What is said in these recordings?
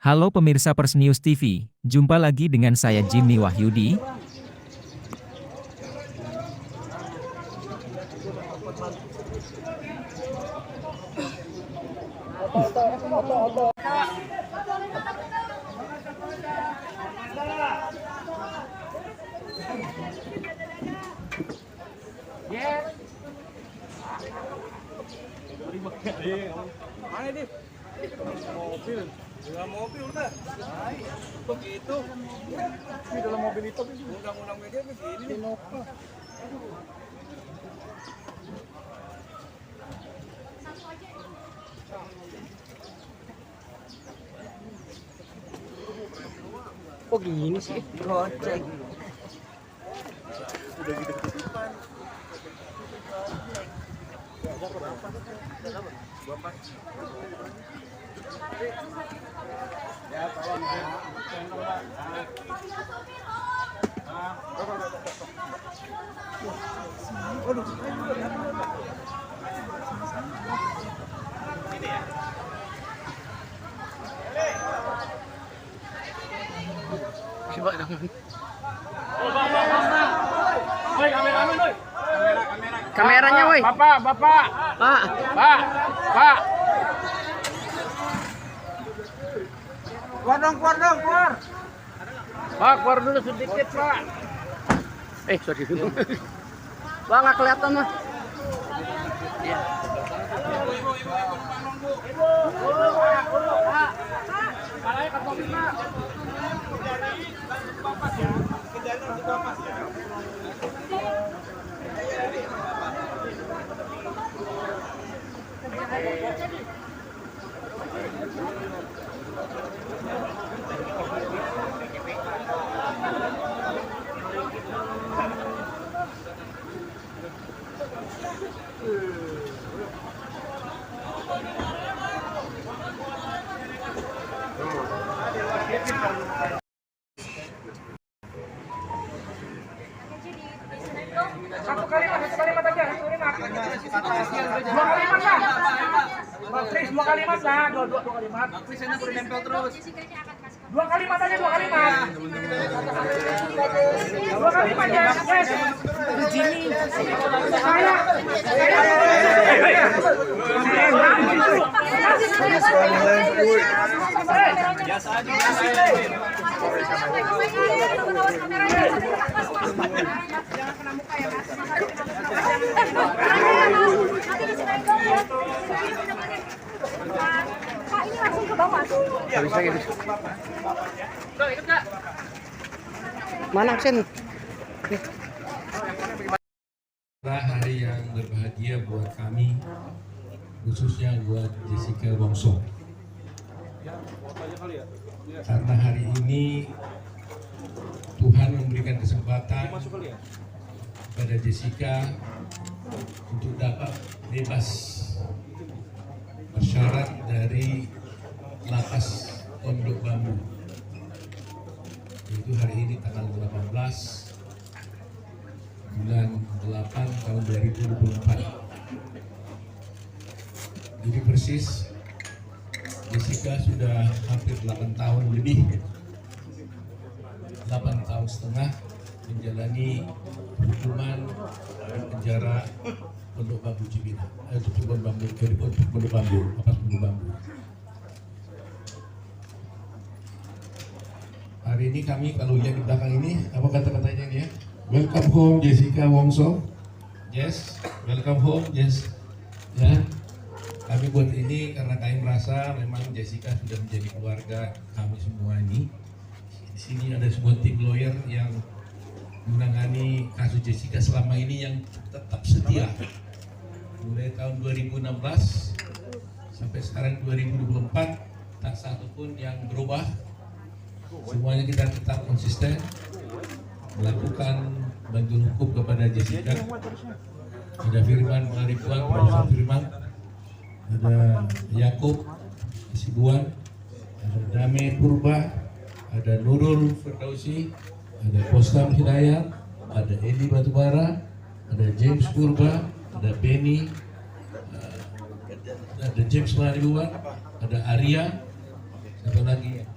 Halo pemirsa Pers News TV, jumpa lagi dengan saya Jimmy Wahyudi. Mana ini? Mobil. Dalam mobil udah. Begitu. Di dalam mobil itu undang-undang media begini. Nova. Kok gini sih? Goceng. Udah gitu ketutupan. Ya, tolong ya. Waduh. Ini ya. Coba dong. Woi, kameramen, woi. Kameranya, woi. Bapak. Pak. Keluar dong. Pak, keluar dulu sedikit, Pak. Sorry dulu. Bang, nggak kelihatan mah. Iya. Satu kalimat aja. Dua kalimat lah. Bang Kris, dua kalimat lah. Dua kalimat. Bang Kris, udah nempel terus. Dua kalimat aja. Dua kalimat ya. Yes. Begini. Saya. Biasa aja. Kak, ini langsung ke bawah. Bisa gitu. Mana aksen? Hari yang berbahagia buat kami, khususnya buat Jessica Wongso. Karena hari ini Tuhan memberikan kesempatan pada Jessica untuk dapat bebas bersyarat dari lapas Pondok Bambu. Itu hari ini tanggal 18 bulan 8 tahun 2024. Jadi persis Jessica sudah hampir 8 tahun lebih, 8 tahun setengah menjalani hukuman penjara Pondok Bambu Cibinong, Pondok Bambu, lapas Pondok Bambu. Hari ini kami kalau lihat di belakang ini, apa kata-katanya ini ya? Welcome home Jessica Wongso. Yes, welcome home, yes. Ya, kami buat ini karena kami merasa memang Jessica sudah menjadi keluarga kami semua ini. Di sini ada sebuah tim lawyer yang menangani kasus Jessica selama ini yang tetap setia. Mulai tahun 2016 sampai sekarang 2024, tak satu pun yang berubah. Semuanya kita tetap konsisten melakukan bantuan hukum kepada Jessica. Ada Firman Pengaribuan, Profesor Firman, ada Yakub Sibuan, ada Dame Purba, ada Nurul Firdausi, ada Postam Hidayat, ada Edi Batubara, ada James Purba, ada Benny, ada James Maribuan, ada Arya, satu lagi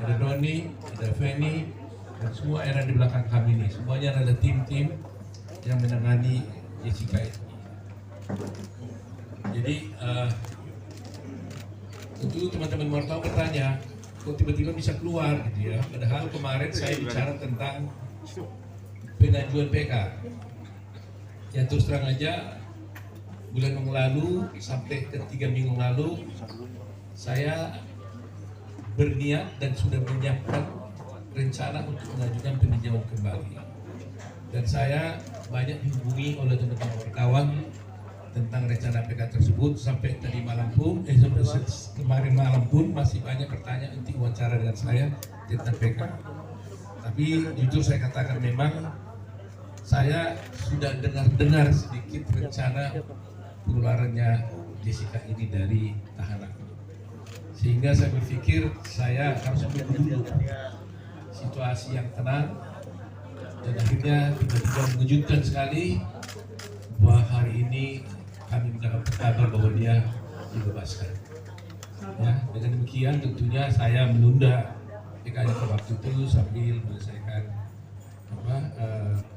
ada Doni, ada Feni, dan semua yang ada di belakang kami ini. Semuanya adalah tim-tim yang menangani Jessica ini. Jadi tentu teman-teman wartawan bertanya, kok tiba-tiba bisa keluar gitu ya? Padahal kemarin saya bicara tentang pengajuan PK. Ya terus terang aja, bulan yang lalu sampai ke 3 minggu lalu saya berniat dan sudah menyiapkan rencana untuk mengajukan peninjauan kembali. Dan saya banyak dihubungi oleh teman-teman wartawan tentang rencana PK tersebut sampai tadi malam pun, sampai kemarin malam pun masih banyak pertanyaan untuk wawancara dengan saya tentang PK. Tapi jujur saya katakan memang saya sudah dengar sedikit rencana pengeluarannya Jessica ini dari tahanan. Sehingga saya berpikir saya harus menunggu dulu situasi yang tenang, dan akhirnya tiba-tiba mengejutkan sekali bahwa hari ini kami mendapat kabar bahwa dia dibebaskan. Ya, dengan demikian tentunya saya menunda PK-nya ke waktu itu sambil menyelesaikan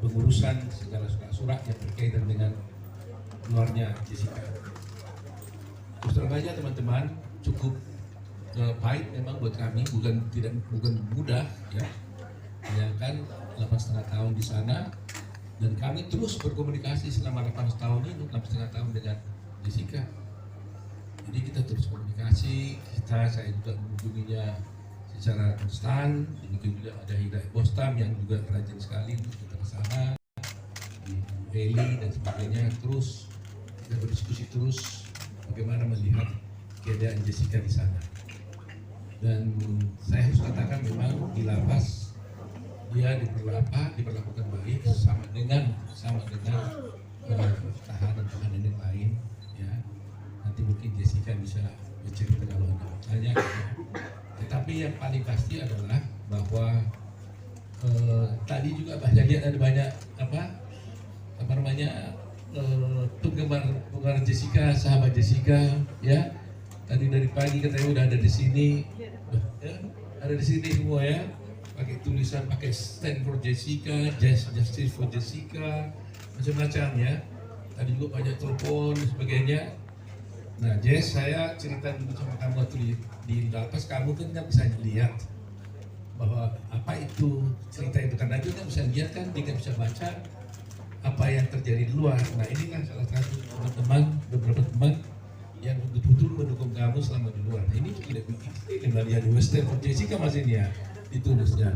pengurusan segala surat-surat yang berkaitan dengan keluarnya Jessica. Terus terang aja teman-teman, cukup pahit memang buat kami, bukan mudah ya. Bayangkan 8,5 tahun di sana, dan kami terus berkomunikasi selama 8 tahun ini, 6,5 tahun dengan Jessica. Jadi kita terus komunikasi, saya juga mengunjunginya secara konstan. Demikian juga ada Hidayat Bostam yang juga rajin sekali untuk kita ke sana, di Heli dan sebagainya. Terus kita berdiskusi terus bagaimana melihat keadaan Jessica di sana. Dan saya harus katakan memang di lapas dia diperlakukan baik sama dengan tahanan yang lain ya. Nanti mungkin Jessica bisa bercerita kalau ada tanya ya. Tetapi yang paling pasti adalah bahwa tadi juga Pak lihat ada banyak penggemar Jessica, sahabat Jessica ya. Tadi dari pagi katanya udah ada di sini, ya, ada di sini semua ya, pakai tulisan, pakai stand for Jessica, justice for Jessica, macam-macam ya. Tadi juga banyak telepon dan sebagainya. Nah Jess, saya cerita dulu sama kamu waktu di lapas, kamu kan nggak bisa lihat bahwa apa itu cerita itu, karena dia nggak bisa lihat kan, dia nggak bisa baca apa yang terjadi di luar. Nah ini kan salah satu teman-teman, beberapa teman yang betul-betul mendukung kamu selama di luar. Ini tidak bikin lihat di Western for Jessica masih ini ya, ditulisnya.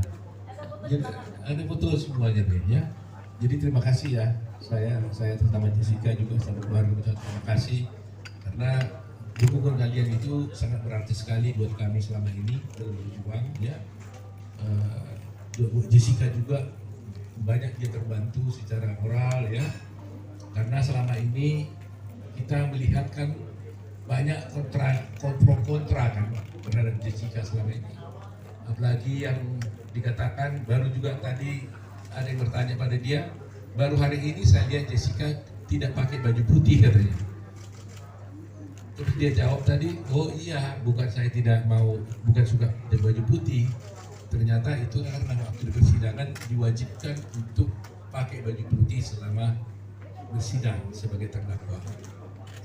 Jadi ada foto semuanya deh ya. Jadi terima kasih ya, saya terutama Jessica juga sama keluarga, terima kasih karena dukungan kalian itu sangat berarti sekali buat kami selama ini dalam berjuang ya. Buat Jessica juga banyak dia terbantu secara moral ya, karena selama ini kita melihat kan banyak kontra kan terhadap Jessica selama ini. Apalagi yang dikatakan, baru juga tadi ada yang bertanya pada dia, baru hari ini saya lihat Jessica tidak pakai baju putih katanya. Terus dia jawab tadi, oh iya, bukan saya tidak mau, bukan suka baju putih. Ternyata itu karena waktu di persidangan diwajibkan untuk pakai baju putih selama bersidang sebagai terdakwa.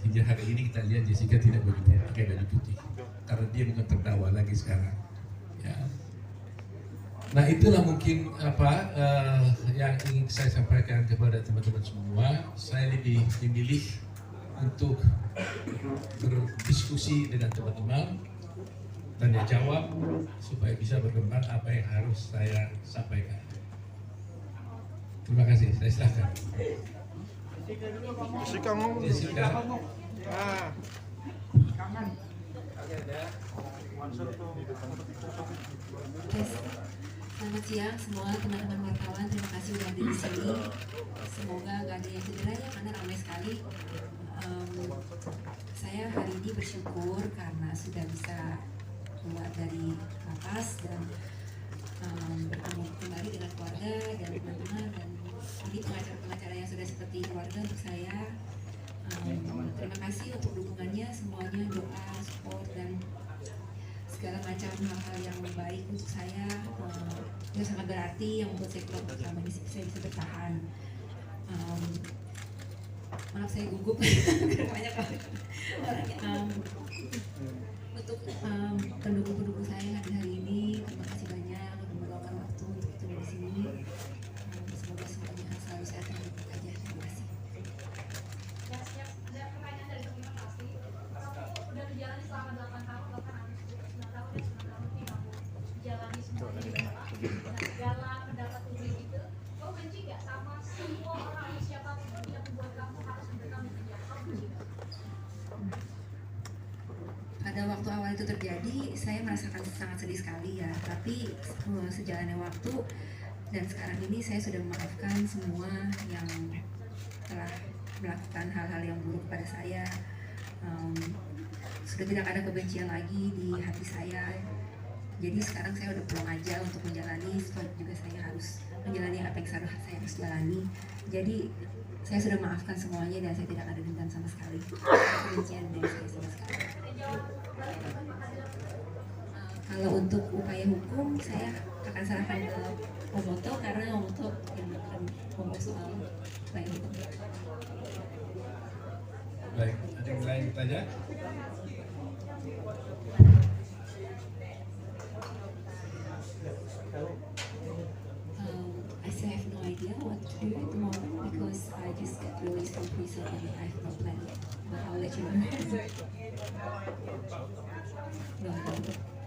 Hingga hari ini kita lihat Jessica tidak pakai baju putih karena dia bukan terdakwa lagi sekarang. Ya. Nah itulah mungkin yang ingin saya sampaikan kepada teman-teman semua. Saya lebih memilih untuk berdiskusi dengan teman-teman, tanya jawab supaya bisa berkembang apa yang harus saya sampaikan. Terima kasih, saya silakan. Jessica ngomong. Jessica. Selamat siang semua teman-teman wartawan, terima kasih sudah hadir di sini. Semoga gak ada yang cedera ya, karena ramai sekali. Saya hari ini bersyukur karena sudah bisa keluar dari lapas dan bertemu kembali dengan keluarga dan teman-teman, dan ini pengacara-pengacara yang sudah seperti keluarga untuk saya. Terima kasih untuk dukungannya semuanya, doa, support, dan segala macam hal-hal yang baik untuk saya, itu sangat berarti yang membuat saya kuat selama ini saya bisa bertahan. Maaf saya gugup karena banyak orang untuk pendukung-pendukung saya hari ini, terima kasih banyak udah meluangkan waktu untuk ketemu di sini. Semoga semuanya selalu sehat dan baik aja. Terima kasih. Pertanyaan dari teman-teman pasti, kamu udah menjalani selama 8 tahun, bahkan hampir 9 tahun dan 9 tahun lebih kamu menjalani semuanya di Bapak. Nah, dalam mendapat publik itu, kamu benci nggak sama semua orang siapapun yang membuat kamu harus memberikan pendidikan? Kamu benci nggak? Pada waktu awal itu terjadi, saya merasakan sangat sedih sekali ya. Tapi sejalannya waktu dan sekarang ini saya sudah memaafkan semua yang telah melakukan hal-hal yang buruk pada saya. Sudah tidak ada kebencian lagi di hati saya. Jadi sekarang saya udah pulang aja untuk menjalani, juga saya harus menjalani apa yang seharusnya saya harus jalani. Jadi saya sudah maafkan semuanya dan saya tidak ada dendam sama sekali. Kebencian dari saya sama sekali. Kalau untuk upaya hukum, saya akan serahkan ke Omoto karena Omoto yang akan ngomong soal upaya hukum. Baik, ada yang lain bertanya? I still have no idea what to do at the moment because I just got released from prison and I have no plan yet. But I'll let you know.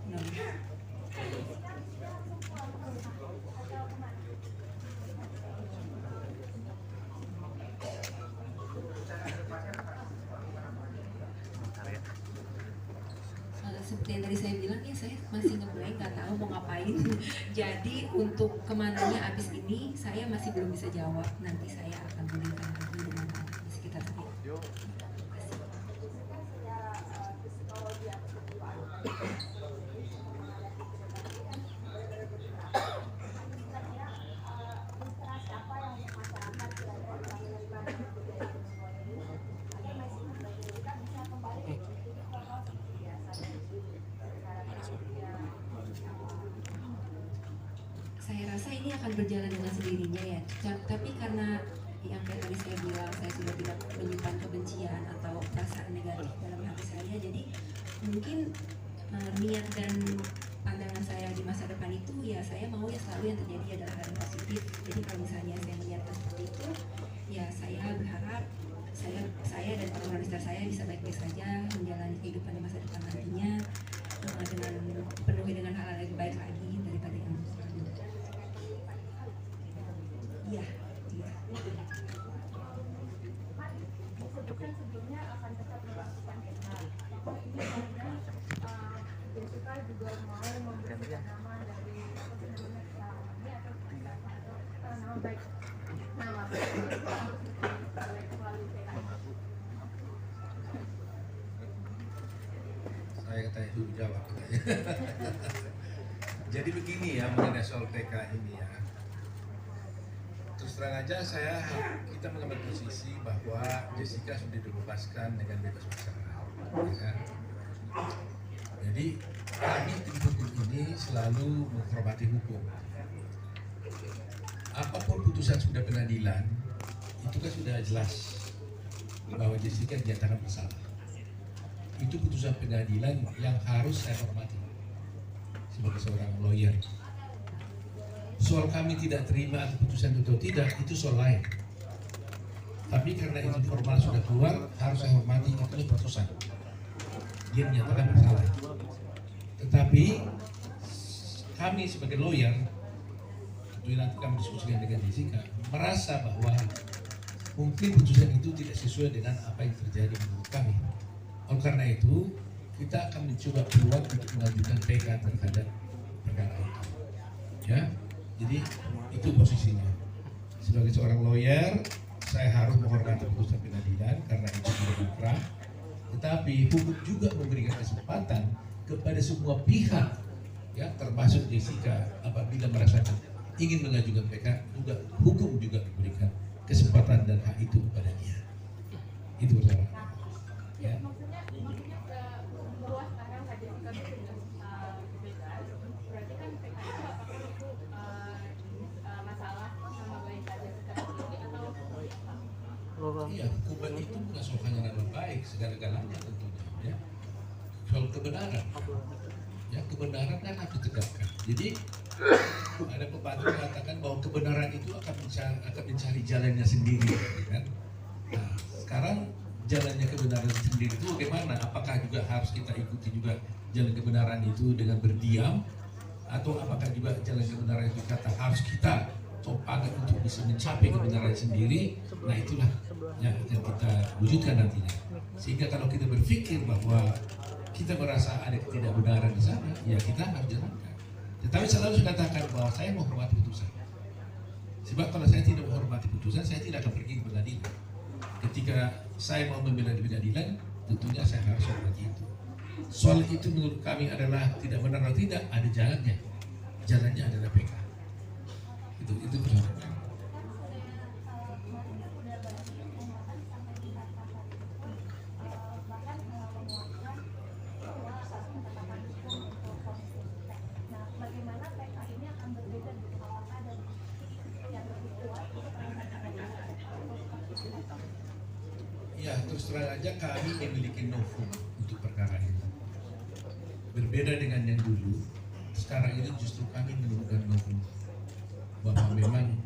No. Seperti yang tadi saya bilang ya, saya masih ngeblank, nggak tahu mau ngapain. Jadi untuk kemananya abis ini saya masih belum bisa jawab. Nanti saya akan berikan lagi dengan di sekitar saya. Saya rasa ini akan berjalan dengan sendirinya ya. Tapi karena yang kayak tadi saya bilang, saya sudah tidak menyimpan kebencian atau perasaan negatif dalam hati saya. Jadi mungkin niat dan pandangan saya di masa depan itu ya saya mau ya selalu yang terjadi adalah hal yang positif. Jadi kalau misalnya saya meniatkan seperti itu, ya saya berharap saya dan orang-orang di sekitar saya bisa baik-baik saja menjalani kehidupan di masa depan nantinya dengan penuhi dengan hal-hal yang baik lagi daripada yang sebelumnya. Iya. Disebutkan sebelumnya akan tetap melakukan PR. Ini karena Jessica juga mau memberikan nama dari sebelumnya sekarang ini atau nama baik melalui PR. Saya tanya dulu jawab. Jadi begini ya mengenai soal PK ini ya. Terus terang aja kita mengambil posisi bahwa Jessica sudah dibebaskan dengan bebas bersyarat. Ya. Jadi kami tim hukum ini selalu menghormati hukum. Apapun putusan sudah pengadilan, itu kan sudah jelas bahwa Jessica dinyatakan bersalah. Itu putusan pengadilan yang harus saya hormati sebagai seorang lawyer. Soal kami tidak terima putusan itu atau tidak, itu soal lain. Tapi karena itu formal sudah keluar, harus saya hormati itu putusan. Dia menyatakan bersalah. Tetapi kami sebagai lawyer, tentu nanti kami diskusikan dengan Jessica, merasa bahwa mungkin putusan itu tidak sesuai dengan apa yang terjadi menurut kami. Oleh karena itu, kita akan mencoba peluang untuk mengajukan PK terhadap perkara itu. Ya, jadi itu posisinya. Sebagai seorang lawyer, saya harus menghormati putusan pengadilan karena itu sudah inkrah. Tetapi hukum juga memberikan kesempatan kepada semua pihak, ya termasuk Jessica, apabila merasakan ingin mengajukan PK, juga hukum juga memberikan kesempatan dan hak itu kepada dia. Itu bersama. Ya. Maksudnya bahwa sekarang Kak Jessica itu sudah Iya, hukuman itu bukan soal hanya nama baik, segala-galanya tentunya. Ya. Soal kebenaran. Ya, kebenaran kan harus ditegakkan. Jadi ada pepatah mengatakan bahwa kebenaran itu akan mencari jalannya sendiri, kan? Nah, sekarang jalannya kebenaran sendiri itu bagaimana? Apakah juga harus kita ikuti juga jalan kebenaran itu dengan berdiam, atau apakah juga jalan kebenaran itu kata harus kita topangan untuk bisa mencapai kebenaran sendiri? Nah, itulah yang kita wujudkan nantinya. Sehingga kalau kita berpikir bahwa kita merasa ada ketidakbenaran di sana, ya kita harus jalankan. Tetapi selalu saya katakan bahwa saya menghormati putusan. Sebab kalau saya tidak menghormati putusan, saya tidak akan pergi ke pengadilan. Ketika saya mau membela di pengadilan, tentunya saya harus hormati itu. Soal itu menurut kami adalah tidak benar atau tidak, ada jalannya. Jalannya adalah PK. Itu persoalan. Ya, terus terang aja kami memiliki novum untuk perkara ini. Berbeda dengan yang dulu, sekarang ini justru kami menemukan novum bahwa memang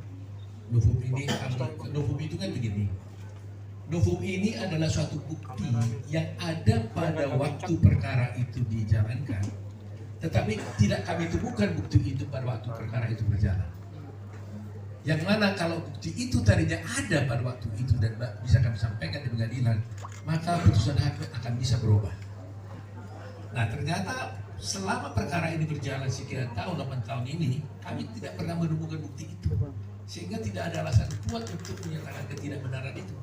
novum ini novum itu kan begini. Novum ini adalah suatu bukti yang ada pada waktu perkara itu dijalankan, tetapi tidak kami temukan bukti itu pada waktu perkara itu berjalan. Yang mana kalau bukti itu tadinya ada pada waktu itu dan bisa kami sampaikan di pengadilan, maka putusan hakim akan bisa berubah. Nah, ternyata selama perkara ini berjalan sekian tahun, 8 tahun ini, kami tidak pernah menemukan bukti itu. Sehingga tidak ada alasan kuat untuk menyatakan ketidakbenaran itu.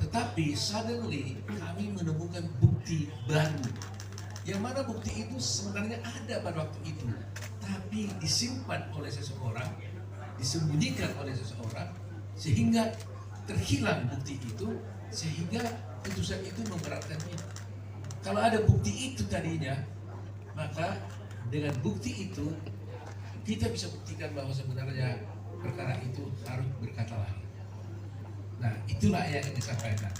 Tetapi suddenly kami menemukan bukti baru. Yang mana bukti itu sebenarnya ada pada waktu itu, tapi disimpan oleh seseorang, disembunyikan oleh seseorang, sehingga terhilang bukti itu, sehingga putusan itu memberatkan kita. Kalau ada bukti itu tadinya, maka dengan bukti itu kita bisa buktikan bahwa sebenarnya perkara itu harus berkata lain. Nah, itulah yang disampaikan.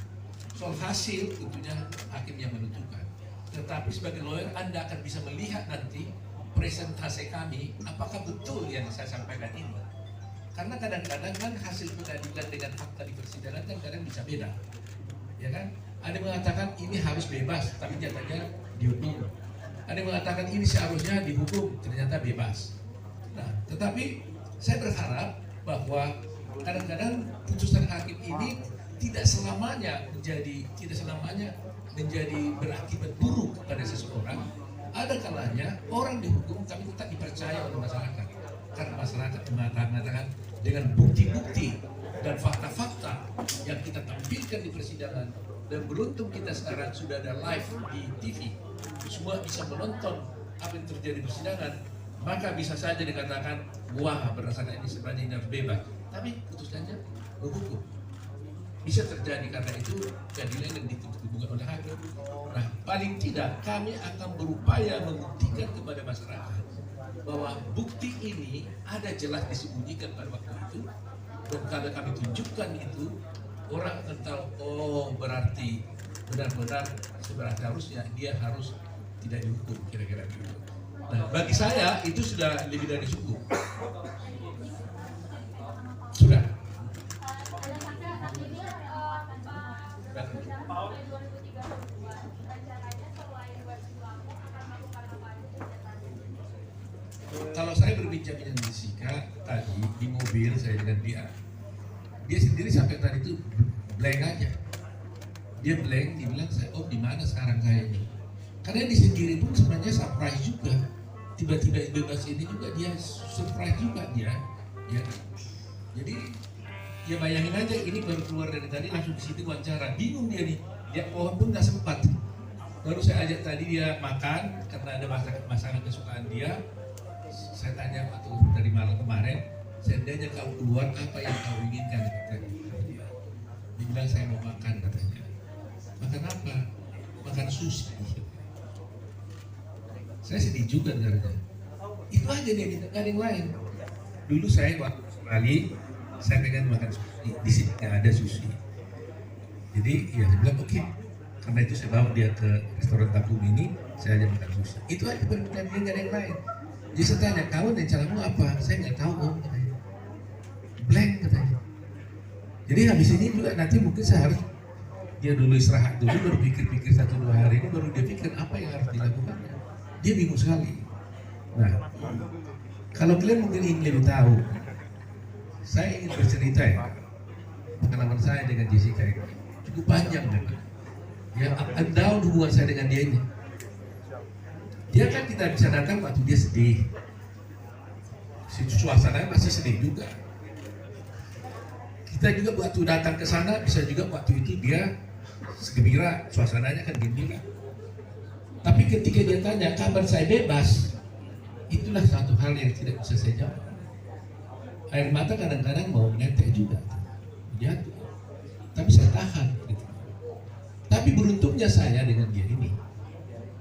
Soal hasil tentunya hakim yang menentukan. Tetapi sebagai lawyer Anda akan bisa melihat nanti presentasi kami apakah betul yang saya sampaikan ini. Karena kadang-kadang kan hasil pengadilan dengan fakta di persidangan kan kadang bisa beda. Ya kan? Ada yang mengatakan ini harus bebas, tapi nyatanya dihukum. Ada yang mengatakan ini seharusnya dihukum, ternyata bebas. Nah, tetapi saya berharap bahwa kadang-kadang putusan hakim ini tidak selamanya menjadi berakibat buruk kepada seseorang. Ada kalanya orang dihukum tapi tetap dipercaya oleh masyarakat. Karena masyarakat mengatakan dengan bukti-bukti dan fakta-fakta yang kita tampilkan di persidangan, dan beruntung kita sekarang sudah ada live di TV, semua bisa menonton apa yang terjadi di persidangan, maka bisa saja dikatakan wah berdasarkan ini sebenarnya ini harus bebas, tapi putusannya berhukum. Bisa terjadi karena itu keadilan yang ditentukan oleh hakim. Nah, paling tidak kami akan berupaya membuktikan kepada masyarakat bahwa bukti ini ada jelas disembunyikan pada waktu itu, dan kalau kami tunjukkan itu, orang akan tahu, oh berarti benar-benar sebenarnya harusnya dia harus tidak dihukum, kira-kira begitu. Nah, bagi saya itu sudah lebih dari cukup. Sudah. Kalau saya berbincang dengan Jessica tadi di mobil saya dengan dia sendiri sampai tadi itu blank aja. Dia blank, dia bilang saya, oh di mana sekarang saya ini? Karena dia sendiri pun sebenarnya surprise juga. Tiba-tiba bebas ini juga dia surprise juga dia. Ya. Jadi ya bayangin aja ini baru keluar dari tadi langsung di situ wawancara, bingung dia nih. Dia pohon pun nggak sempat. Baru saya ajak tadi dia makan karena ada masakan kesukaan dia. Saya tanya waktu dari malam kemarin, seandainya kau keluar apa yang kau inginkan? Dia bilang saya mau makan katanya. Makan apa? Makan sushi. Saya sedih juga dengarnya. Itu aja dia minta, gak ada yang lain. Dulu saya waktu sekali saya pengen makan sushi, di sini nggak ada sushi. Jadi ya dia bilang oke. Karena itu saya bawa dia ke restoran Tabu Mini, saya ajak makan sushi. Itu aja permintaan dia, nggak ada yang lain. Jadi saya tanya, kamu rencanamu apa? Saya nggak tahu om, katanya. Blank katanya. Jadi habis ini juga nanti mungkin saya harus dia dulu istirahat dulu, baru pikir-pikir 1-2 hari ini, baru dia pikir apa yang harus dilakukannya. Dia bingung sekali. Nah, kalau kalian mungkin ingin lebih tahu, saya ingin bercerita ya, pengalaman saya dengan Jessica ini cukup panjang memang. Ya, up and down hubungan saya dengan dia ini. Dia kan kita bisa datang waktu dia sedih. Suasananya masih sedih juga. Kita juga waktu datang ke sana bisa juga waktu itu dia gembira, suasananya kan gembira. Tapi ketika dia tanya kapan saya bebas, itulah satu hal yang tidak bisa saya jawab. Air mata kadang-kadang mau netek juga, jatuh. Tapi saya tahan. Gitu. Tapi beruntungnya saya dengan dia ini,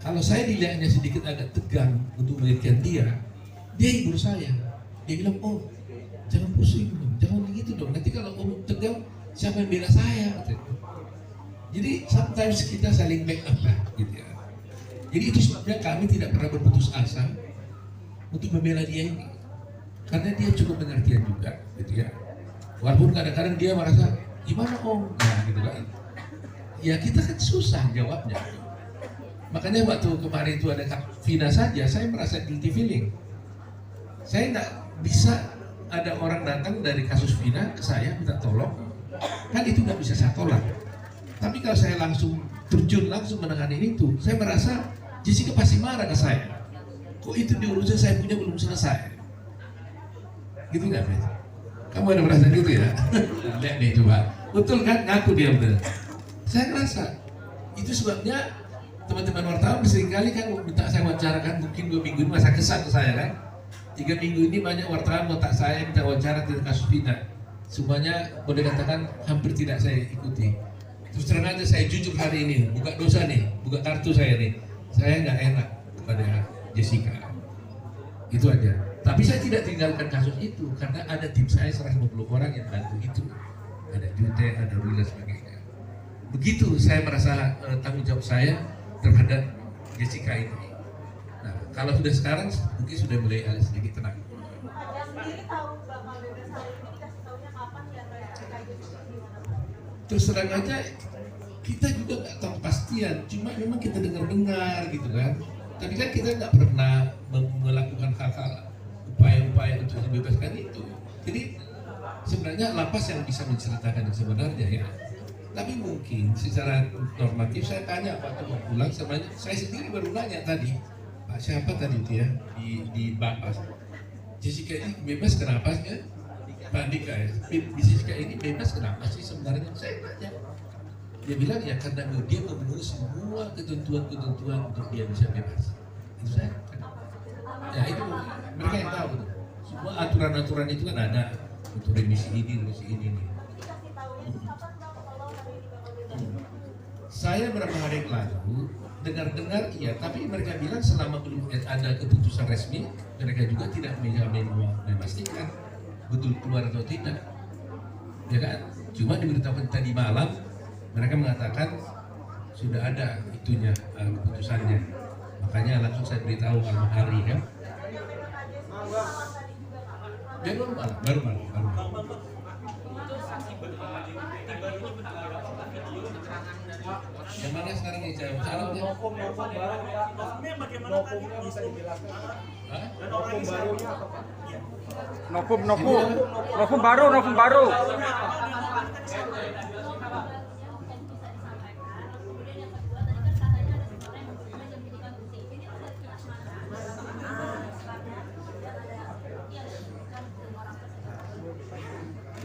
kalau saya dilihatnya sedikit agak tegang untuk melihatkan dia hibur saya. Dia bilang, oh jangan pusing dong, jangan begitu dong. Nanti kalau om tegang, siapa yang bela saya? Jadi sometimes kita saling back up lah, gitu ya. Jadi itu sebabnya kami tidak pernah berputus asa untuk membela dia ini, karena dia cukup pengertian juga, gitu ya. Walaupun kadang-kadang dia merasa gimana om, nah gitu kan. Ya kita kan susah jawabnya. Makanya waktu kemarin itu ada Kak Vina saja, saya merasa guilty feeling. Saya nggak bisa ada orang datang dari kasus Vina ke saya minta tolong, kan itu nggak bisa saya tolak. Tapi kalau saya langsung terjun langsung menangani itu, saya merasa Jessica pasti marah ke saya. Kok itu diurusan saya punya belum selesai? Gitu nggak, Bet? Kamu ada merasa gitu ya? Lihat nih coba, betul kan? Ngaku dia betul. Saya ngerasa itu sebabnya teman-teman wartawan seringkali kan minta saya wawancarakan, mungkin 2 minggu ini masa kesan ke saya kan. 3 minggu ini banyak wartawan minta saya minta wawancara tentang kasus Vina. Semuanya boleh katakan hampir tidak saya ikuti. Terus terang aja saya jujur hari ini, buka dosa nih, buka kartu saya nih. Saya nggak enak kepada Jessica. Itu aja. Tapi saya tidak tinggalkan kasus itu karena ada tim saya 150 orang yang bantu itu. Ada Jute, ada Ruli dan sebagainya. Begitu saya merasa tanggung jawab saya terhadap Jessica ini. Nah, kalau sudah sekarang mungkin sudah mulai agak sedikit tenang. Ada sendiri tahu bakal bebas hari ini, dikasih tahunya kapan ya kayak gitu gimana? Terus terang aja kita juga nggak tahu kepastian, cuma memang kita dengar-dengar gitu kan. Tapi kan kita nggak pernah melakukan hal-hal upaya-upaya untuk membebaskan itu. Jadi sebenarnya lapas yang bisa menceritakan yang sebenarnya ya. Tapi mungkin secara normatif saya tanya waktu mau pulang, sebenarnya saya sendiri baru nanya tadi, Pak siapa tadi itu ya di Bapas, Jessica ini bebas kenapa ya? Pak Andika ya, Jessica ini bebas kenapa sih sebenarnya? Saya tanya, dia bilang ya karena dia memenuhi semua ketentuan-ketentuan untuk dia bisa bebas. Itu saya. Ya itu mereka yang tahu tuh. Semua aturan-aturan itu kan ada untuk remisi ini. Saya beberapa hari yang lalu dengar-dengar iya, tapi mereka bilang selama belum ada keputusan resmi, mereka juga tidak memastikan betul keluar atau tidak, ya kan? Cuma diberitahukan tadi malam, mereka mengatakan sudah ada itunya keputusannya, makanya langsung saya beritahu malam hari kan. Dia baru malam. Yang mana sekarang nih saya salamnya? Bagaimana tadi bisa dijelaskan? Novum barunya apa Pak? Novum baru.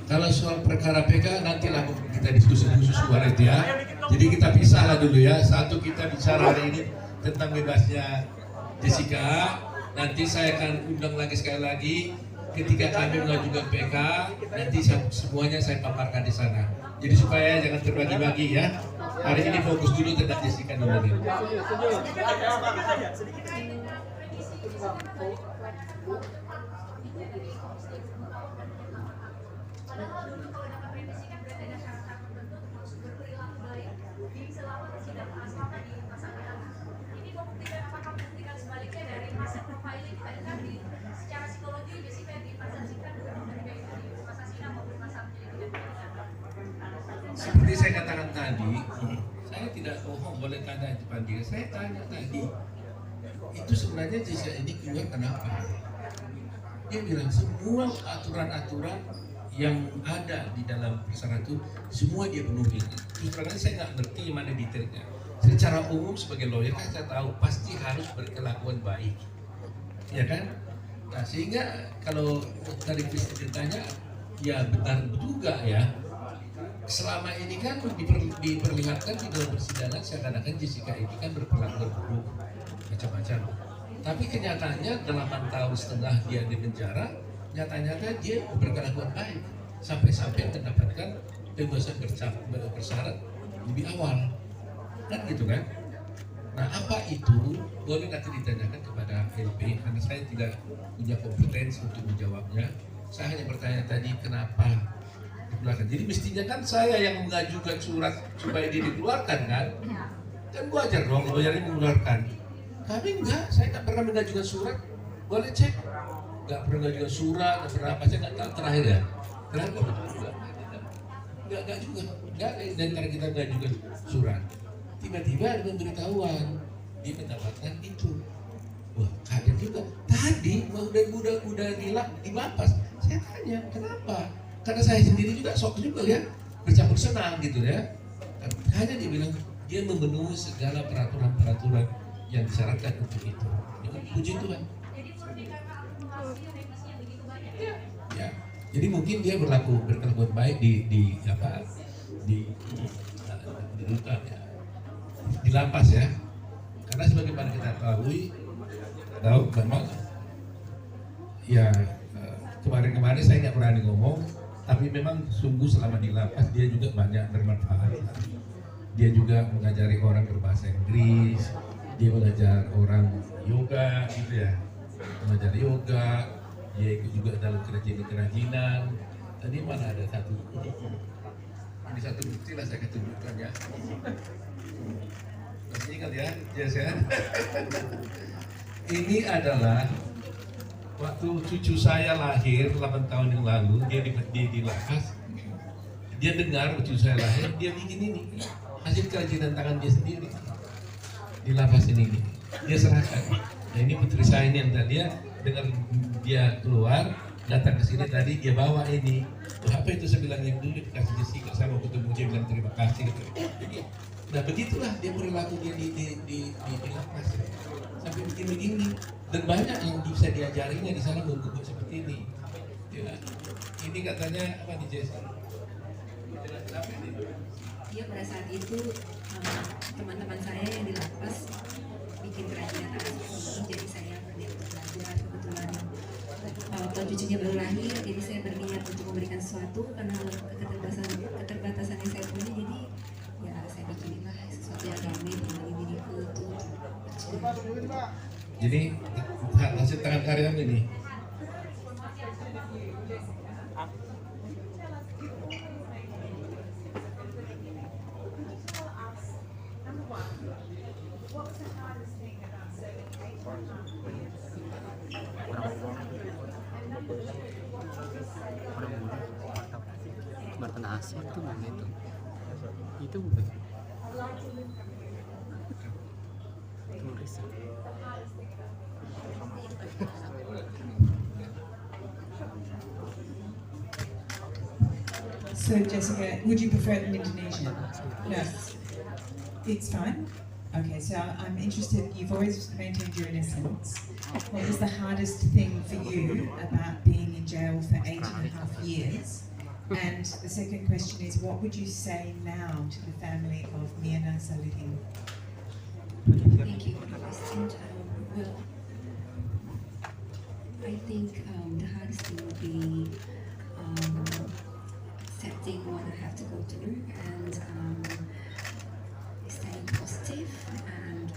Kalau soal perkara PK nantilah kita diskusi khusus suara itu ya. Jadi kita pisah lah dulu ya. Satu kita bicara hari ini tentang bebasnya Jessica. Nanti saya akan undang lagi sekali lagi ketika kami mengajukan PK. Nanti semuanya saya paparkan di sana. Jadi supaya jangan terbagi-bagi ya. Hari ini fokus dulu tentang Jessica dulu. Padahal dulu kalau dapat remisi kan berarti ada syarat tertentu untuk masuk berperilaku di selama persidangan asrama di masa anak. Ini membuktikan apakah membuktikan sebaliknya dari hasil profiling tadi secara psikologi Jessica dipersepsikan dari masa sidang maupun masa penyelidikan. Seperti saya katakan tadi, saya tidak bohong, boleh tanya di panggilan. Saya tanya tadi, itu sebenarnya Jessica ini keluar kenapa? Dia bilang semua aturan-aturan yang ada di dalam persyaratan itu semua dia penuhi. Terus terang saya nggak ngerti mana detailnya. Secara umum sebagai lawyer kan saya tahu pasti harus berkelakuan baik, ya kan? Nah sehingga kalau dari ceritanya ya benar juga ya. Selama ini kan diperlihatkan di dalam persidangan seakan-akan Jessica ini kan berperlakuan buruk macam-macam. Tapi kenyataannya 8 tahun setengah dia di penjara, nyata-nyata dia berkelakuan baik sampai-sampai mendapatkan pembebasan bersyarat lebih awal, kan gitu kan? Nah apa itu boleh nanti ditanyakan kepada LP karena saya tidak punya kompetensi untuk menjawabnya. Saya hanya bertanya tadi kenapa dikeluarkan. Jadi mestinya kan saya yang mengajukan surat supaya dia dikeluarkan kan? Kan wajar dong lawyer ini mengeluarkan. Kami enggak, saya nggak pernah mengajukan surat. Boleh cek, nggak pernah mengajukan surat, nggak pernah apa, saya nggak tahu terakhir ya. Terakhir betul juga. Nggak juga, nggak dari cara kita mengajukan surat. Tiba-tiba ada pemberitahuan dia mendapatkan itu. Wah kaget juga. Tadi udah di lapas. Saya tanya kenapa? Karena saya sendiri juga sok juga ya bercampur senang gitu ya. Hanya dia bilang dia memenuhi segala peraturan-peraturan yang disyaratkan untuk itu. Ya, puji Tuhan. Jadi murni karena akumulasi revisi yang begitu banyak. Ya. Jadi mungkin dia berkelakuan baik di rutan ya. Di lapas ya. Karena sebagaimana kita tahu memang ya kemarin saya nggak berani ngomong, tapi memang sungguh selama di lapas dia juga banyak bermanfaat. Dia juga mengajari orang berbahasa Inggris, dia mengajar orang yoga gitu ya, mengajar yoga, dia ikut juga dalam kerajinan. Tadi mana ada satu, ini satu bukti lah saya tunjukkan ya. Masih ingat ya, ya. Ini adalah waktu cucu saya lahir 8 tahun yang lalu, dia di lapas. Dia dengar cucu saya lahir, dia bikin ini hasil kerajinan tangan dia sendiri di lapas ini. Dia serahkan. Nah ini putri saya ini yang tadi ya dengar dia keluar datang ke sini tadi dia bawa ini. Apa itu saya bilang yang dulu dikasih Jessica, saya mau ketemu dia bilang terima kasih. Nah begitulah dia perilaku dia di lapas sampai begini dan banyak yang bisa diajarinya di sana untuk seperti ini. Ya. Ini katanya apa nih Jessica? Dia pada saat itu teman-teman saya yang di lapas bikin kerajinan tangan seperti ini, jadi saya berniat untuk belajar. Kebetulan cucunya baru lahir, jadi saya berniat untuk memberikan sesuatu karena keterbatasan yang saya punya, jadi ya saya bikin lah sesuatu yang ramai dengan diriku untuk bercerita. Jadi hasil tangan karyamu ini. Jembatan Asia itu mana itu? Itu bukan turis. So Jessica, would you prefer it in Indonesian? No, it's fine. Okay, so I'm interested, you've always maintained your innocence. What was the hardest thing for you about being in jail for 8.5 years? And the second question is, what would you say now to the family of Mirna Salihin? Thank you for the question. Well, I think the hardest thing would be accepting what I have to go through and staying positive and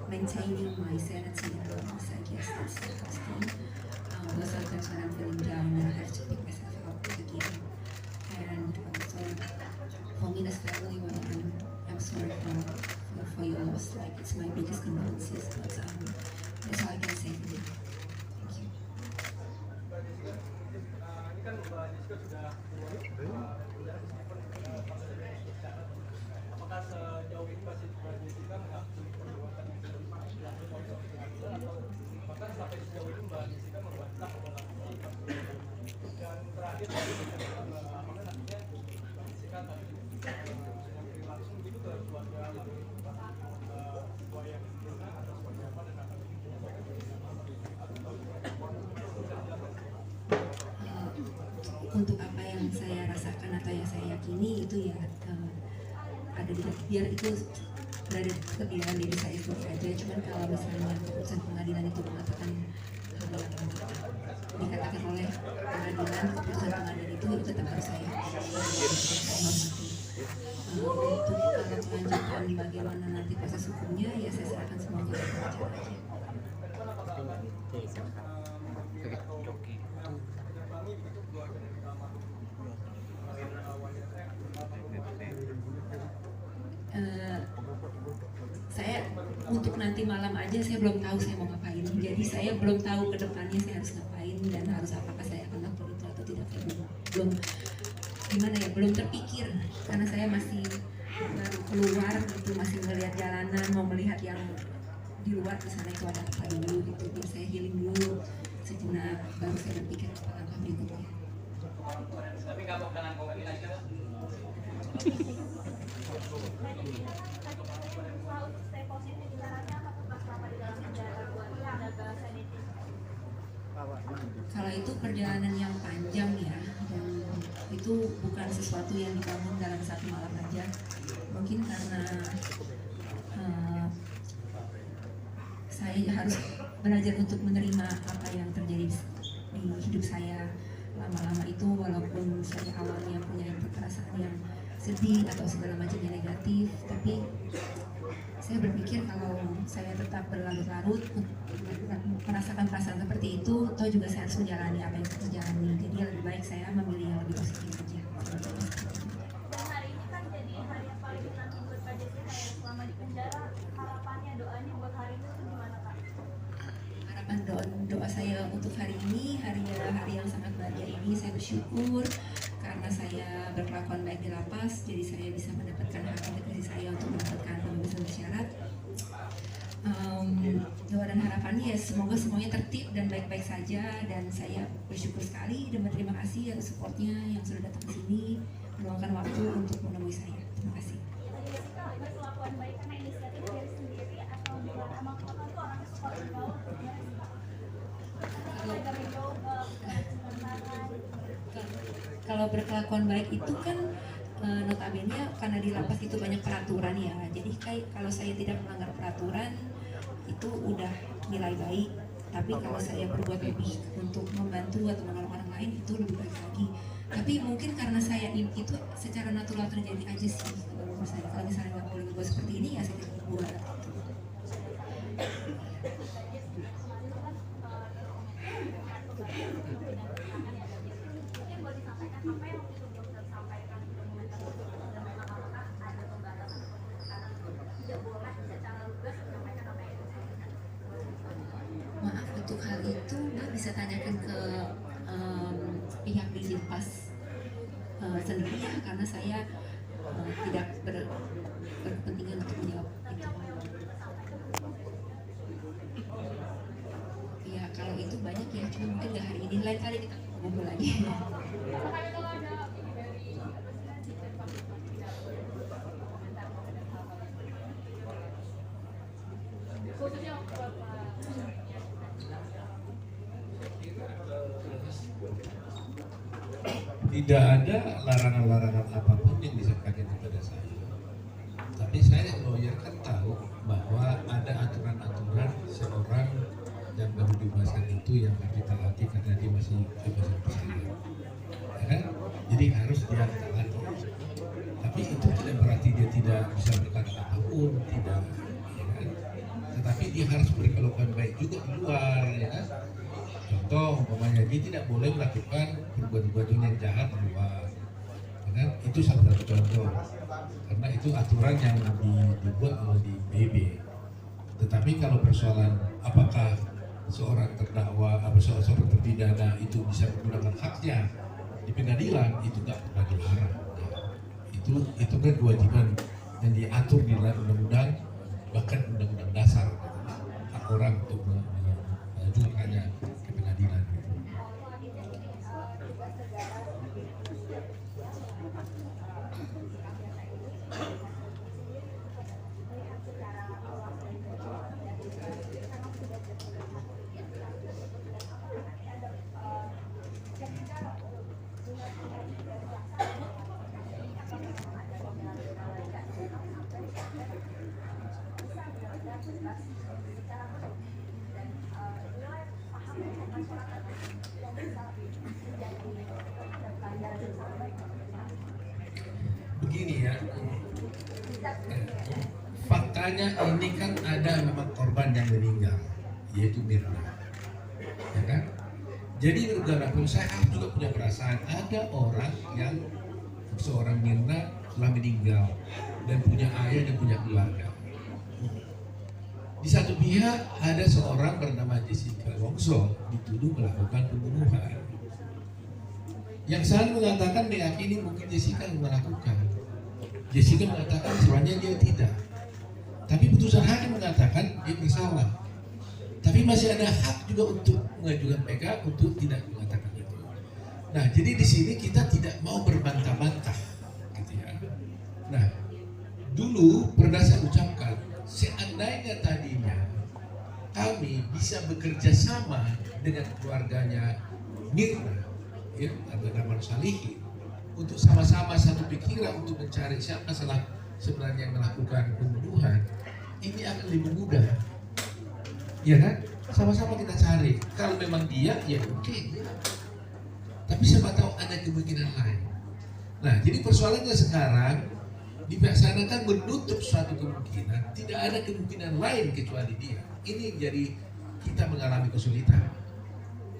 maintaining my sanity and wellness. I guess that's the hardest thing. Because sometimes when I'm feeling down, I have to pick myself up again. And also, for me, as well, saya yakini itu ya ada di biar itu berada di dalam diri saya itu aja. Cuman kalau misalnya keputusan pengadilan itu mengatakan hal yang dikatakan oleh pengadilan, keputusan pengadilan itu tetap harus saya hormati. Untuk kalau melanjutkan bagaimana nanti proses hukumnya ya saya serahkan semuanya ke pengacara aja. Saya untuk nanti malam aja saya belum tahu saya mau ngapain, jadi saya belum tahu ke depannya saya harus ngapain dan harus apakah saya akan lakukan itu atau tidak. Belum gimana ya, belum terpikir karena saya masih baru keluar gitu, masih melihat jalanan, mau melihat yang di luar di sana itu ada apa dulu gitu. Biar saya healing dulu sejenak, baru saya berpikir apa langkah berikutnya. Tapi kalau dengan kopi lagi kalau itu perjalanan yang panjang ya, dan itu bukan sesuatu yang dibangun dalam satu malam aja. Mungkin karena saya harus belajar untuk menerima apa yang terjadi di hidup saya lama-lama itu, walaupun saya awalnya punya perasaan yang sedih atau segala macamnya negatif, tapi saya berpikir kalau saya tetap berlarut-larut merasakan perasaan seperti itu, toh juga saya harus menjalani apa yang saya jalani. Jadi lebih baik saya memilih yang lebih positif saja. Dan hari ini kan jadi hari yang paling dinanti buat Kak Jessica ya, selama di penjara. Harapannya, doanya buat hari itu gimana Kak? Harapan doa saya untuk hari ini, hari yang sangat bahagia ini, saya bersyukur karena saya berkelakuan baik di lapas, jadi saya bisa mendapatkan hak integrasi saya untuk mendapatkan pembebasan bersyarat. Doa dan harapannya ya semoga semuanya tertib dan baik-baik saja, dan saya bersyukur sekali dan berterima kasih atas supportnya yang sudah datang ke sini meluangkan waktu untuk menemui saya. Terima kasih. Jessica berkelakuan baik karena inisiatif diri sendiri atau gimana? Emang Kakak tuh orangnya suka bergaul atau gimana sih Kak? Dari yoga, Kalau berkelakuan baik itu kan notabene karena di lapas itu banyak peraturan ya, jadi kayak kalau saya tidak melanggar peraturan itu udah nilai baik. Tapi kalau saya berbuat lebih untuk membantu atau menolong orang lain itu lebih baik lagi. Tapi mungkin karena saya itu secara natural terjadi aja sih kalau menurut saya. Kalau misalnya nggak boleh berbuat seperti ini ya saya tidak berbuat. mungkin boleh disampaikan apa yang waktu itu belum tersampaikan di dokumen tersebut, dan memang apakah ada pembatasan karena tidak boleh secara lugas menyampaikan apa yang disampaikan? Maaf untuk hal itu Mbak bisa tanyakan ke pihak di Dinpas sendiri ya, karena saya tidak berkepentingan untuk menjawab itu. Ya kalau itu banyak ya, cuma mungkin nggak hari ini, lain kali kita ngobrol lagi. Tidak ada larangan-larangan apapun yang disampaikan kepada saya. Tapi saya lawyer kan tahu bahwa ada aturan-aturan seorang yang baru dibebaskan itu yang harus ditaati karena dia masih bebas bersyarat. Ya kan? Jadi harus dia taati. Tapi itu tidak berarti dia tidak bisa berkata apapun, tidak. Ya kan? Tetapi dia harus berkelakuan baik juga di luar, ya kan? Contoh, umpamanya dia tidak boleh melakukan perbuatan yang jahat di luar, ya kan? Itu salah satu contoh, karena itu aturan yang dibuat oleh di BB. Tetapi kalau persoalan apakah seorang terdakwa atau seorang terpidana itu bisa menggunakan haknya di pengadilan, itu tidak pernah dilarang. Itu kan kewajiban yang diatur di dalam undang-undang, bahkan undang-undang dasar, hak orang untuk mengajukannya ke pengadilan. Begini ya, faktanya ini kan ada memang korban yang meninggal, yaitu Mirna, ya kan? Jadi bagaimanapun saya juga punya perasaan ada orang yang seorang Mirna telah meninggal dan punya ayah dan punya keluarga. Di satu pihak ada seorang bernama Jessica Wongso dituduh melakukan pembunuhan. Yang saya mengatakan meyakini mungkin Jessica yang melakukan. Jessica mengatakan sebenarnya dia tidak. Tapi putusan hakim mengatakan dia bersalah. Tapi masih ada hak juga untuk mengajukan PK untuk tidak mengatakan itu. Nah, jadi di sini kita tidak mau berbantah-bantah, gitu ya. Nah, dulu pernah saya ucapkan, seandainya tadinya kami bisa bekerja sama dengan keluarganya Mirna, ya, atau Darman Salihin, untuk sama-sama satu pikiran untuk mencari siapa sebenarnya yang melakukan pembunuhan, ini akan lebih mudah, ya kan? Sama-sama kita cari. Kalau memang dia, ya oke. Tapi siapa tahu ada kemungkinan lain. Nah, jadi persoalannya sekarang di pihak sana kan menutup suatu kemungkinan, tidak ada kemungkinan lain kecuali dia. Ini jadi kita mengalami kesulitan.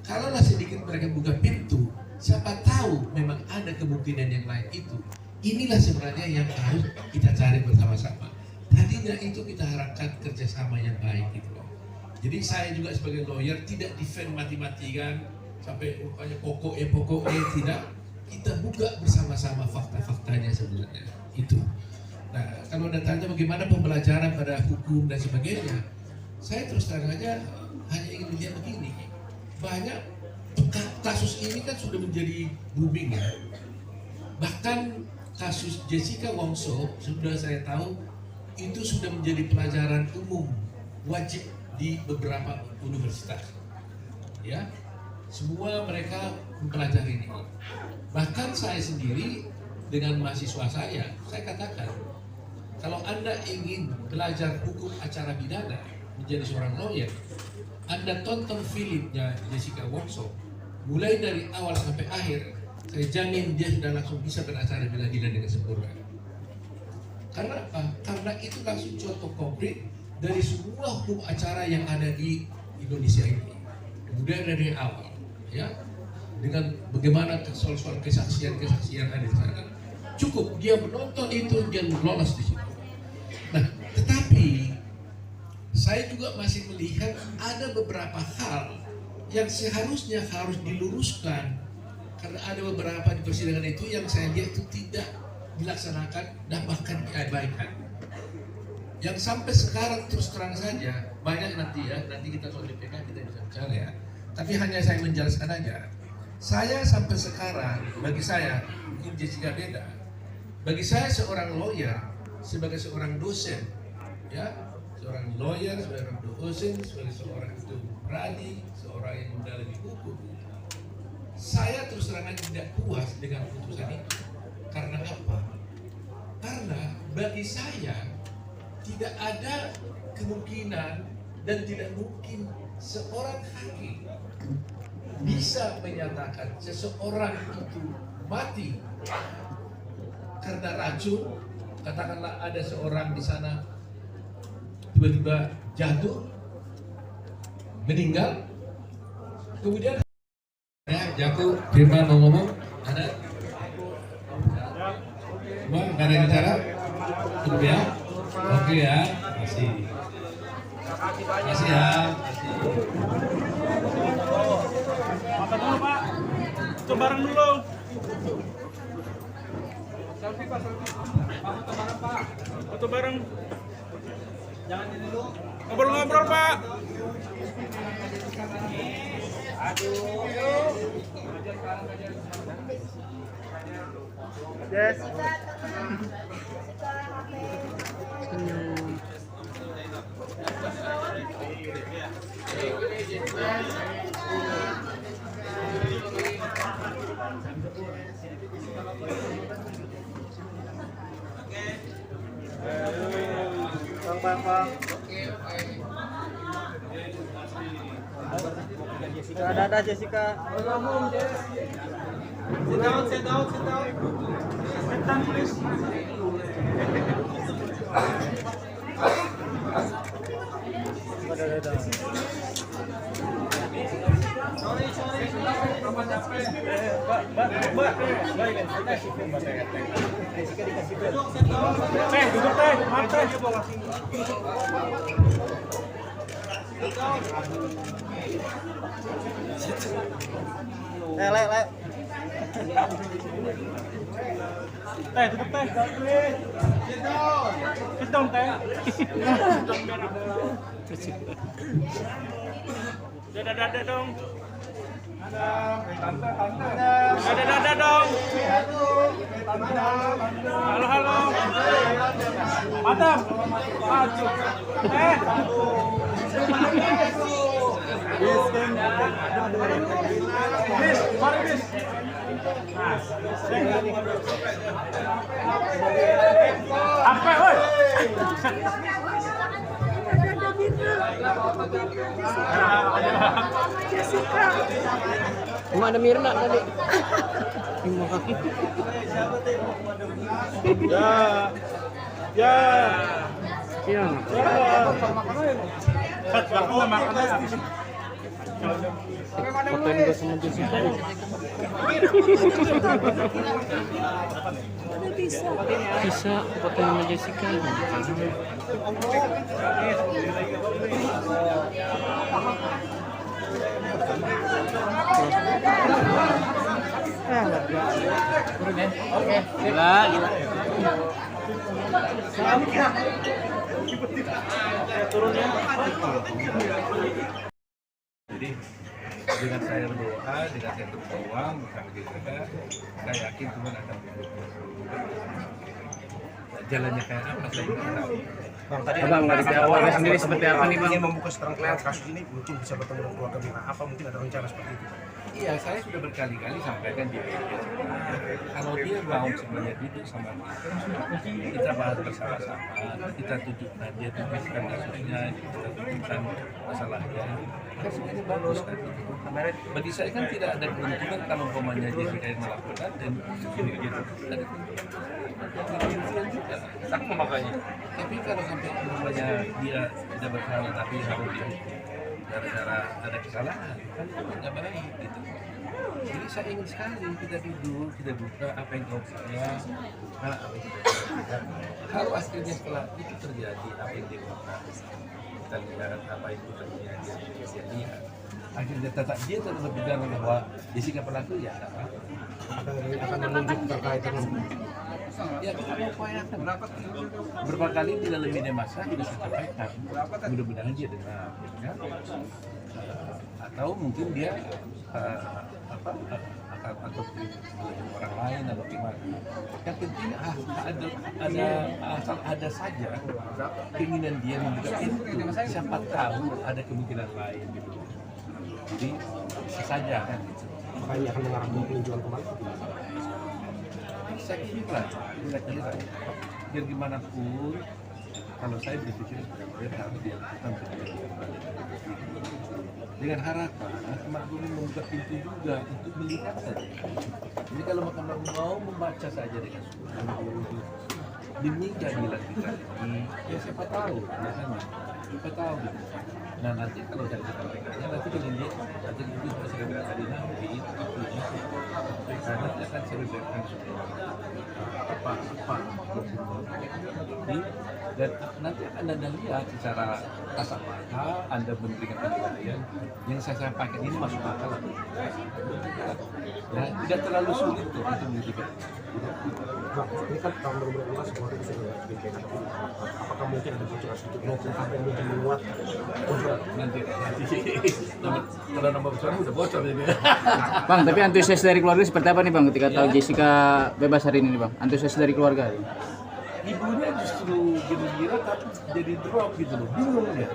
Kalaulah sedikit mereka buka pintu, siapa tahu memang ada kemungkinan yang lain itu. Inilah sebenarnya yang harus kita cari bersama-sama. Tadinya itu kita harapkan kerjasama yang baik gitu loh. Jadi saya juga sebagai lawyer tidak defend mati-matikan sampai rupanya pokoknya tidak. Kita buka bersama-sama fakta-faktanya sebenarnya itu. Nah, kalau Anda tanya bagaimana pembelajaran pada hukum dan sebagainya, saya terus terang aja hanya ingin melihat begini. Banyak kasus ini kan sudah menjadi booming ya. Bahkan kasus Jessica Wongso sudah saya tahu itu sudah menjadi pelajaran umum wajib di beberapa universitas. Ya, semua mereka mempelajari ini. Bahkan saya sendiri dengan mahasiswa saya katakan kalau Anda ingin belajar hukum acara pidana menjadi seorang lawyer, Anda tonton filmnya Jessica Wongso mulai dari awal sampai akhir, saya jamin dia sudah langsung bisa beracara bela-bela dengan sempurna. Karena apa? Karena itu langsung contoh konkret dari semua hukum acara yang ada di Indonesia ini. Kemudian dari awal, ya, dengan bagaimana soal-soal kesaksian ada di sana. Cukup dia menonton itu, dia lolos di situ. Nah, tetapi saya juga masih melihat ada beberapa hal yang seharusnya harus diluruskan karena ada beberapa di persidangan itu yang saya lihat itu tidak dilaksanakan dan bahkan diabaikan. Yang sampai sekarang terus terang saja banyak nanti kita soal DPK kita bisa bicara ya. Tapi hanya saya menjelaskan aja. Saya sampai sekarang, bagi saya, mungkin Jessica beda. Bagi saya seorang lawyer, sebagai seorang dosen, ya, seorang lawyer, seorang dosen, sebagai seorang itu berani, seorang yang mendalami hukum. Saya terus terang tidak puas dengan putusan itu. Karena apa? Karena bagi saya tidak ada kemungkinan dan tidak mungkin seorang hakim bisa menyatakan seseorang itu mati karena racun. Katakanlah ada seorang di sana tiba-tiba jatuh, meninggal, kemudian ya jatuh, Firman mau ngomong, ada? Semua nggak ada yang bicara? Cukup ya? Oke ya, makasih. Makasih ya. Makan dulu Pak, foto bareng dulu. Selfie Pak, selfie. Pak, foto bareng Pak. Foto bareng. Jangan ini dulu. Ngobrol-ngobrol Pak. Aduh. Yes. Bang. Oke. Ada Jessica. Sit down. Sit down, please. Le. Teh, tutup teh. Sit down, teh. Dada dong. Dada dong. Halo. Mantap. Maju. Mari bis. Apa, woi? Cuma ada Mirna tadi. Lima kaki. Ya. Fotoin gue sama Jessica. Bisa fotoin sama Jessica. Gila. Jadi dengan saya berdoa, dengan saya berdoa bersama kita, saya yakin Tuhan akan jalannya kayak apa saya tidak tahu. Bang, tadi Abang dari awalnya sendiri seperti apa nih bang? ingin membuka seterang kasus ini mungkin bisa bertemu dengan keluarga Mirna. Apa mungkin ada rencana seperti itu? Iya, saya sudah berkali-kali sampaikan di media. Kalau dia mau sebenarnya duduk sama kita bahas bersama-sama, kita tunjukkan dia tuliskan kasusnya, kita tunjukkan masalahnya. Kan sebenarnya bagus kan. Bagi saya kan tidak ada keuntungan kalau umpamanya Jessica yang melakukan dan gitu. Ada keuntungan juga. Sama makanya. Tapi kalau sampai umpamanya dia tidak bersalah tapi harus dia gara-gara ada kesalahan kan nggak baik gitu. Jadi saya ingin sekali kita duduk, kita buka apa yang kau punya, apa yang kita lakukan. Kalau akhirnya setelah itu terjadi apa yang dia lakukan, kita lihat apa yang terjadi dia lihat. Akhirnya dia tetap berbicara bahwa Jessica pelaku ya tak apa. Akan menunjuk terkait dengan Ya kita mau upayakan. Berapa kali di dalam media massa juga saya sampaikan. Mudah-mudahan dia dengar, ya. Atau mungkin dia akan atau orang lain atau gimana. Yang penting ada saja keinginan dia membuka pintu. Siapa tahu ada kemungkinan lain gitu. Jadi bisa saja kan. makanya akan mengarah ke penunjukan kembali. Saya kira biar gimana pun kalau saya berpikir sebenarnya harus dilakukan dengan harapan Mahkamah Agung membuka pintu juga untuk melihat saja. Jadi kalau Mahkamah Agung mau membaca saja dengan sungguh demi keadilan kita ini, ya siapa tahu, siapa tahu gitu. Nah nanti kalau saya sampaikannya nanti kalau lihat nanti itu saya berada di nanti karena dia akan saya berikan apa dan nanti akan Anda lihat secara kasat mata Anda memberikan penilaian yang saya sampaikan ini masuk akal atau ya, tidak terlalu sulit tuh untuk membuktikan. Bang, ini kan tahun 2015 kemarin bisa dibikin apakah mungkin ada bocoran sedikit maupun apa yang mungkin menguat nanti kalau nama bocoran udah bocor jadi. Bang, tapi antusias dari keluarga seperti apa nih bang ketika tahu Jessica bebas hari ini nih bang? Antusias dari keluarga? Ibunya justru gembira tapi jadi drop gitu loh, bingung ya.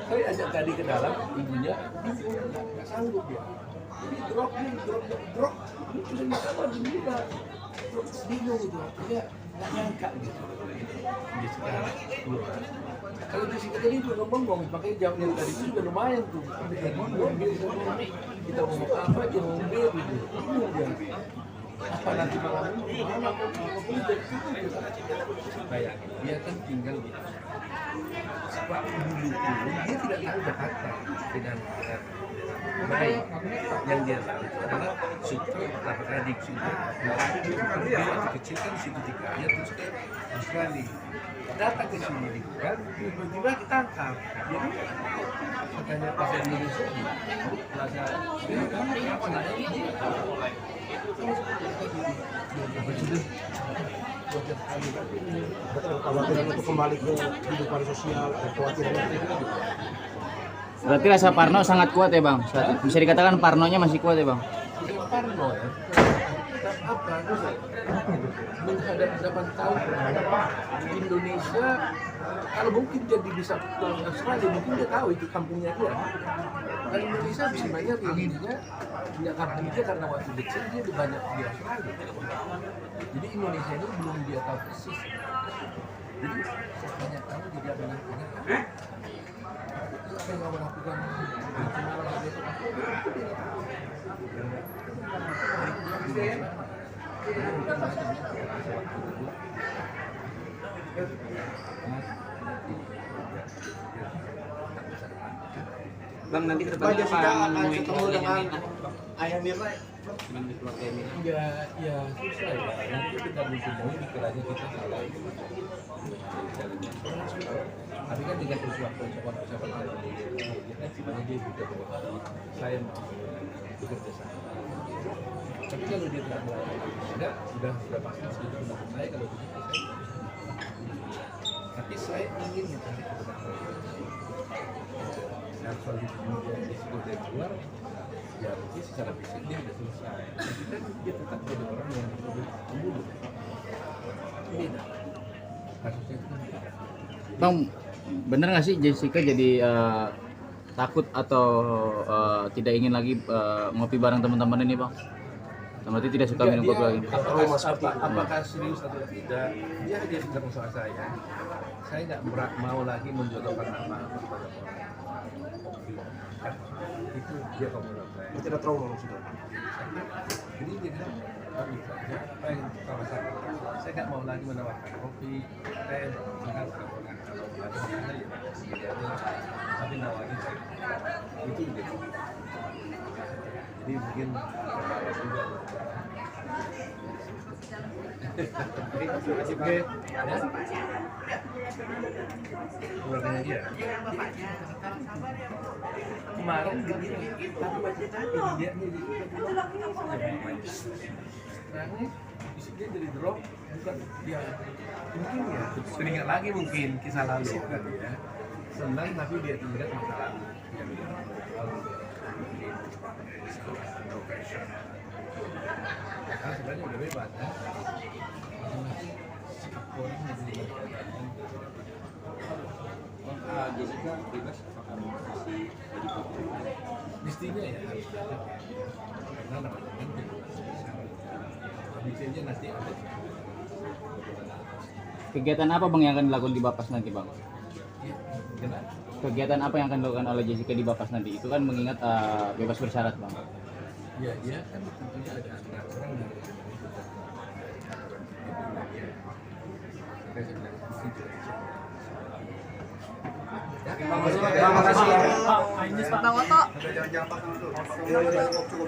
Saya ajak tadi ke dalam, ibunya bingung, nggak sanggup ya. Jadi drop, terus yang sama gembira, bingung gitu, dia nggak nyangka gitu. Jadi sekarang keluar, Kalau Jessica tadi juga ngomong, makanya jawabnya tadi itu juga lumayan tuh. Kita ngomong apa aja ngomong gitu. Bingung dia. Apa nanti malam ini? Kayak dia kan tinggal di sebab dulu dia tidak tahu Jakarta dengan baik. Yang dia tahu itu adalah situ tradisi itu. Dia masih kecil kan di situ dia terus ke Australia. Datang ke sini kan tiba-tiba ditangkap. Jadi makanya pas Indonesia plaza apa namanya? Kekhawatiran untuk kembali ke kehidupan sosial, kekhawatiran itu. Berarti rasa parno sangat kuat ya bang. Bisa dikatakan parnonya masih kuat ya bang. Parno ya. Apa? Menghadap 8 tahun Indonesia, kalau mungkin jadi bisa ke Australia, mungkin dia tahu itu kampungnya dia. Kalau Indonesia sebenarnya realitinya punya kampung dia karena waktu kecil dia banyak di Australia. Jadi Indonesia ini belum dia tahu persis. Jadi banyak tahu jadi banyak apa yang mau lakukan Bang, nanti ke Pak depannya Jessica apa akan menemui ketemu dengan keluarganya Ayah Mirna. dengan keluarga Mirna? ya susah ya. Nanti kita bertemu dikiranya kita salah. Tapi kan dengan persiapan sebenarnya dia juga saya mau bekerja sama. Tapi kalau dia tidak melakukan, sudah pasti segitu pendapat saya kalau begitu saya. Tapi saya ingin mencari kebenaran. Yang soal itu dia dari luar, ya mungkin secara fisik dia sudah selesai. Tapi kan dia tetap jadi orang yang membunuh. Beda. Kasusnya itu kan beda. Bang, bener nggak sih Jessica jadi takut atau tidak ingin lagi ngopi bareng teman-teman ini bang? Berarti tidak suka minum kopi lagi? Apakah serius atau tidak? Dia hanya bicara soal saya. Saya nggak mau lagi menjodohkan nama kepada orang. Itu dia komentar saya. Tidak trauma maksudnya. Jadi dia bilang, saja apa yang kalau saya nggak mau lagi menawarkan kopi, teh, makan kalau ada makanan ya tapi nawarin saya. Itu dia. Jadi mungkin juga. Oke, keluarganya dia. Kemarin dia tapi baca tadi dia dia jadi drop bukan dia mungkin ya teringat lagi mungkin kisah lalu kan ya senang tapi dia ingat masa lalu yang karena sebenarnya udah bebas ya orang Jessica bebas apakah masih jadi kopi? mestinya ya harus ada karena namanya kan habisnya nanti ada Kegiatan apa bang yang akan dilakukan di Bapas nanti bang? ya, kenapa? Kegiatan apa yang akan dilakukan oleh Jessica di Bapas nanti? Itu kan mengingat bebas bersyarat bang. Ya, dia kan tentunya ada aturan dari Terima kasih. Bang Oto. Jangan-jangan Pak dulu.